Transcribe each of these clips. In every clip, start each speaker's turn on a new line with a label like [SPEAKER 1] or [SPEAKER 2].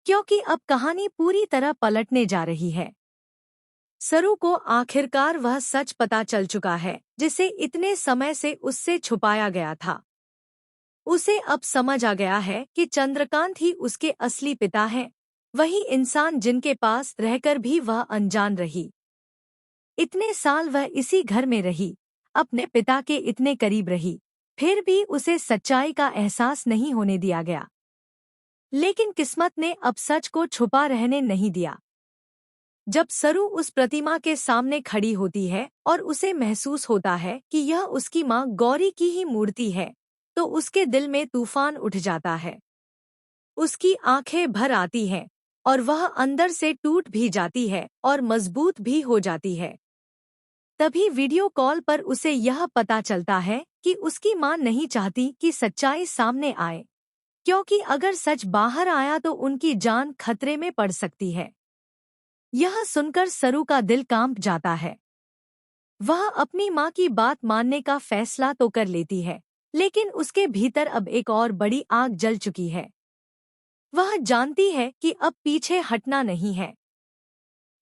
[SPEAKER 1] क्योंकि अब कहानी पूरी तरह पलटने जा रही है। सरू को आखिरकार वह सच पता चल चुका है जिसे इतने समय से उससे छुपाया गया था। उसे अब समझ आ गया है कि चंद्रकांत ही उसके असली पिता हैं, वही इंसान जिनके पास रहकर भी वह अनजान रही। इतने साल वह इसी घर में रही, अपने पिता के इतने करीब रही, फिर भी उसे सच्चाई का एहसास नहीं होने दिया गया। लेकिन किस्मत ने अब सच को छुपा रहने नहीं दिया। जब सरू उस प्रतिमा के सामने खड़ी होती है और उसे महसूस होता है कि यह उसकी माँ गौरी की ही मूर्ति है, तो उसके दिल में तूफान उठ जाता है। उसकी आंखें भर आती हैं और वह अंदर से टूट भी जाती है और मजबूत भी हो जाती है। तभी वीडियो कॉल पर उसे यह पता चलता है कि उसकी माँ नहीं चाहती कि सच्चाई सामने आए, क्योंकि अगर सच बाहर आया तो उनकी जान खतरे में पड़ सकती है। यह सुनकर सरू का दिल कांप जाता है। वह अपनी माँ की बात मानने का फैसला तो कर लेती है, लेकिन उसके भीतर अब एक और बड़ी आग जल चुकी है। वह जानती है कि अब पीछे हटना नहीं है।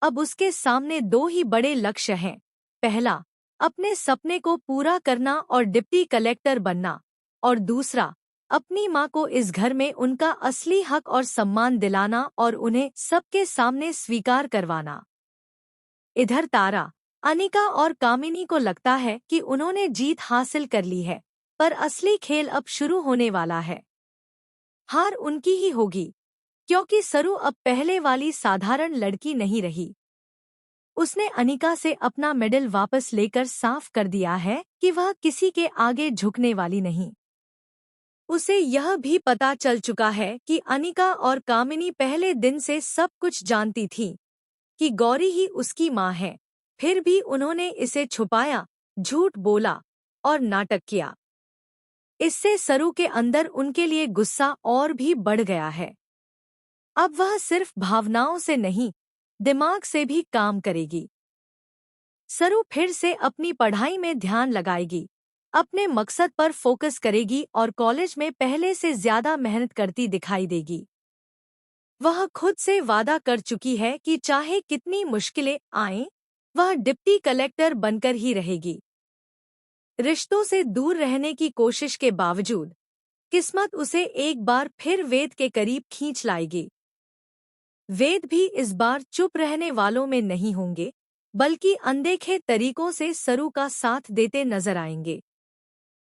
[SPEAKER 1] अब उसके सामने दो ही बड़े लक्ष्य हैं। पहला, अपने सपने को पूरा करना और डिप्टी कलेक्टर बनना, और दूसरा, अपनी माँ को इस घर में उनका असली हक और सम्मान दिलाना और उन्हें सबके सामने स्वीकार करवाना। इधर तारा, अनिका और कामिनी को लगता है कि उन्होंने जीत हासिल कर ली है, पर असली खेल अब शुरू होने वाला है। हार उनकी ही होगी, क्योंकि सरू अब पहले वाली साधारण लड़की नहीं रही। उसने अनिका से अपना मेडल वापस लेकर साफ कर दिया है कि वह किसी के आगे झुकने वाली नहीं। उसे यह भी पता चल चुका है कि अनिका और कामिनी पहले दिन से सब कुछ जानती थीं, कि गौरी ही उसकी माँ है, फिर भी उन्होंने इसे छुपाया, झूठ बोला और नाटक किया। इससे सरू के अंदर उनके लिए गुस्सा और भी बढ़ गया है। अब वह सिर्फ भावनाओं से नहीं, दिमाग से भी काम करेगी। सरू फिर से अपनी पढ़ाई में ध्यान लगाएगी, अपने मकसद पर फोकस करेगी और कॉलेज में पहले से ज्यादा मेहनत करती दिखाई देगी। वह खुद से वादा कर चुकी है कि चाहे कितनी मुश्किलें आएं, वह डिप्टी कलेक्टर बनकर ही रहेगी। रिश्तों से दूर रहने की कोशिश के बावजूद किस्मत उसे एक बार फिर वेद के करीब खींच लाएगी। वेद भी इस बार चुप रहने वालों में नहीं होंगे, बल्कि अनदेखे तरीकों से सरू का साथ देते नजर आएंगे।